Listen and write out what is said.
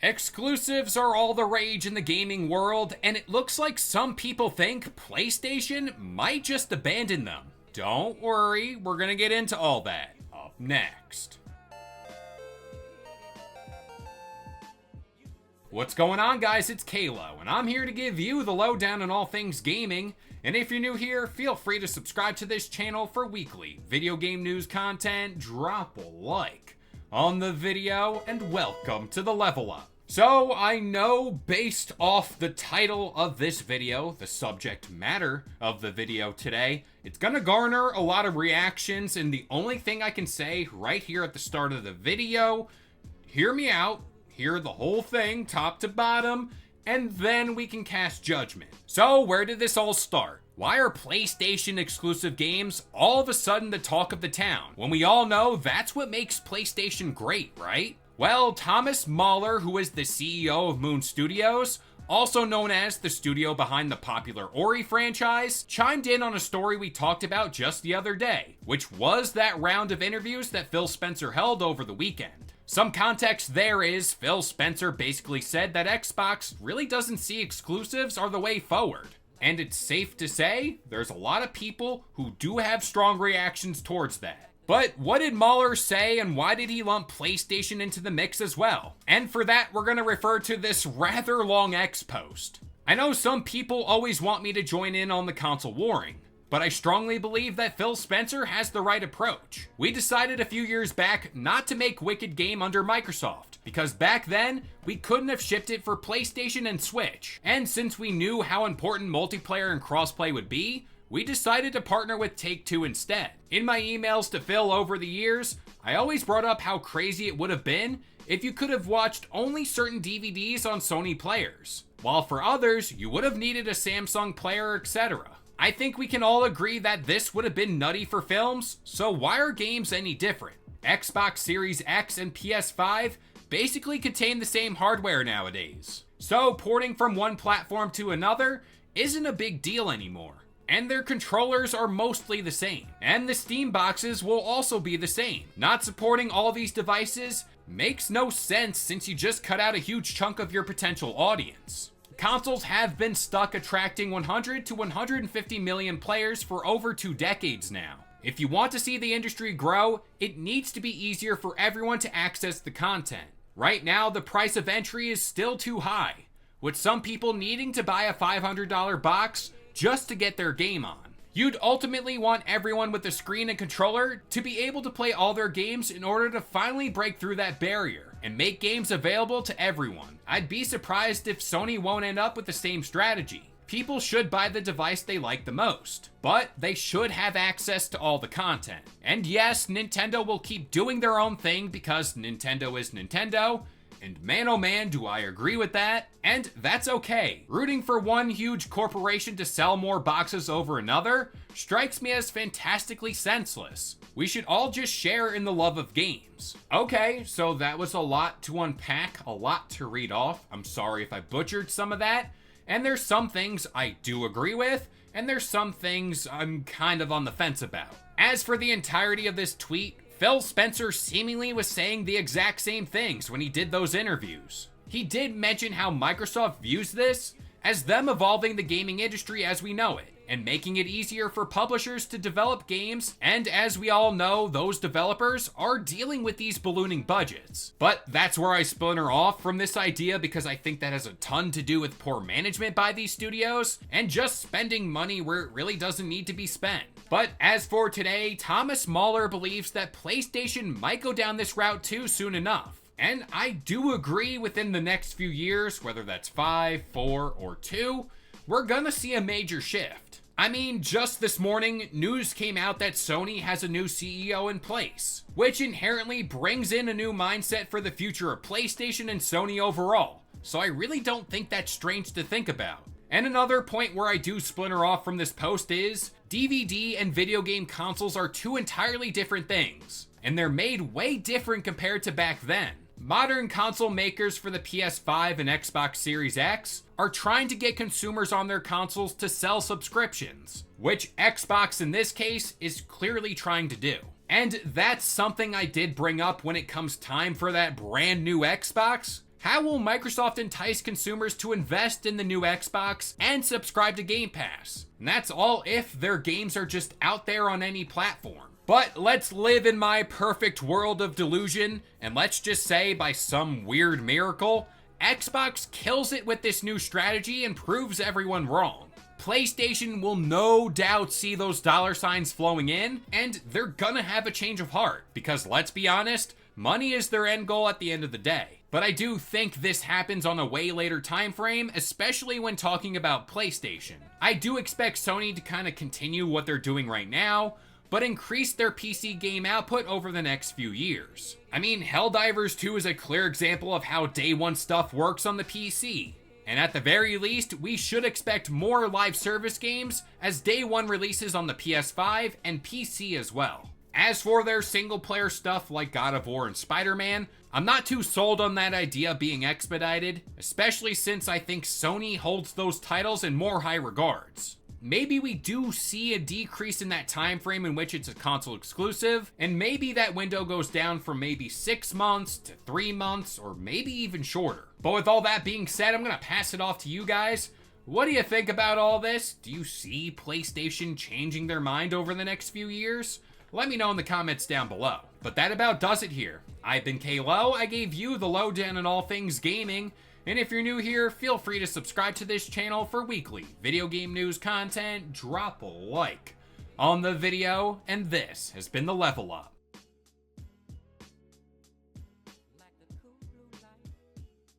Exclusives are all the rage in the gaming world, and it looks like some people think PlayStation might just abandon them. Don't worry, we're gonna get into all that up next. What's going on, guys? It's Kalo, and I'm here to give you the lowdown on all things gaming. And if you're new here, feel free to subscribe to this channel for weekly video game news content. Drop a like on the video, and welcome to the Level Up. So I know based off the title of this video, the subject matter of the video today, it's gonna garner a lot of reactions, and the only thing I can say right here at the start of the video, hear me out, hear the whole thing top to bottom, and then we can cast judgment. So where did this all start? Why are PlayStation exclusive games all of a sudden the talk of the town, when we all know that's what makes PlayStation great, right? Well, Thomas Mahler, who is the CEO of Moon Studios, also known as the studio behind the popular Ori franchise, chimed in on a story we talked about just the other day, which was that round of interviews that Phil Spencer held over the weekend. Some context there is, Phil Spencer basically said that Xbox really doesn't see exclusives are the way forward. And it's safe to say, there's a lot of people who do have strong reactions towards that. But what did Mahler say, and why did he lump PlayStation into the mix as well? And for that, we're gonna refer to this rather long X post. I know some people always want me to join in on the console warring, but I strongly believe that Phil Spencer has the right approach. We decided a few years back not to make Wicked Game under Microsoft, because back then, we couldn't have shipped it for PlayStation and Switch. And since we knew how important multiplayer and crossplay would be, we decided to partner with Take-Two instead. In my emails to Phil over the years, I always brought up how crazy it would have been if you could have watched only certain DVDs on Sony players, while for others, you would have needed a Samsung player, etc. I think we can all agree that this would have been nutty for films, so why are games any different? Xbox Series X and PS5 basically contain the same hardware nowadays, so porting from one platform to another isn't a big deal anymore. And their controllers are mostly the same, and the Steam boxes will also be the same. Not supporting all these devices makes no sense since you just cut out a huge chunk of your potential audience. Consoles have been stuck attracting 100 to 150 million players for over 2 decades now. If you want to see the industry grow, it needs to be easier for everyone to access the content. Right now, the price of entry is still too high, with some people needing to buy a $500 box just to get their game on. You'd ultimately want everyone with a screen and controller to be able to play all their games in order to finally break through that barrier and make games available to everyone. I'd be surprised if Sony won't end up with the same strategy. People should buy the device they like the most, but they should have access to all the content. And yes, Nintendo will keep doing their own thing because Nintendo is Nintendo, and man oh man do I agree with that, and that's okay. Rooting for one huge corporation to sell more boxes over another strikes me as fantastically senseless. We should all just share in the love of games. Okay, so that was a lot to unpack, a lot to read off. I'm sorry if I butchered some of that, and there's some things I do agree with, and there's some things I'm kind of on the fence about. As for the entirety of this tweet, Phil Spencer seemingly was saying the exact same things when he did those interviews. He did mention how Microsoft views this as them evolving the gaming industry as we know it, and making it easier for publishers to develop games, and as we all know, those developers are dealing with these ballooning budgets. But that's where I splinter off from this idea, because I think that has a ton to do with poor management by these studios, and just spending money where it really doesn't need to be spent. But as for today, Thomas Mahler believes that PlayStation might go down this route too soon enough. And I do agree within the next few years, whether that's 5, 4, or 2, we're gonna see a major shift. I mean, just this morning, news came out that Sony has a new CEO in place, which inherently brings in a new mindset for the future of PlayStation and Sony overall. So I really don't think that's strange to think about. And another point where I do splinter off from this post is, DVD and video game consoles are two entirely different things, and they're made way different compared to back then. Modern console makers for the PS5 and Xbox Series X are trying to get consumers on their consoles to sell subscriptions, which Xbox in this case is clearly trying to do. And that's something I did bring up when it comes time for that brand new Xbox. How will Microsoft entice consumers to invest in the new Xbox and subscribe to Game Pass? And that's all if their games are just out there on any platform. But let's live in my perfect world of delusion, and let's just say by some weird miracle, Xbox kills it with this new strategy and proves everyone wrong. PlayStation will no doubt see those dollar signs flowing in, and they're gonna have a change of heart, because let's be honest, money is their end goal at the end of the day. But I do think this happens on a way later time frame, especially when talking about PlayStation. I do expect Sony to kind of continue what they're doing right now, but increase their PC game output over the next few years. I mean, Helldivers 2 is a clear example of how day one stuff works on the PC. And at the very least, we should expect more live service games as day one releases on the PS5 and PC as well. As for their single player stuff like God of War and Spider-Man, I'm not too sold on that idea being expedited, especially since I think Sony holds those titles in more high regards. Maybe we do see a decrease in that time frame in which it's a console exclusive, and maybe that window goes down from maybe 6 months to 3 months, or maybe even shorter. But with all that being said, I'm gonna pass it off to you guys. What do you think about all this? Do you see PlayStation changing their mind over the next few years? Let me know in the comments down below. But that about does it here. I've been K-Lo, I gave you the lowdown on all things gaming, and if you're new here, feel free to subscribe to this channel for weekly video game news content, drop a like on the video, and this has been the Level Up.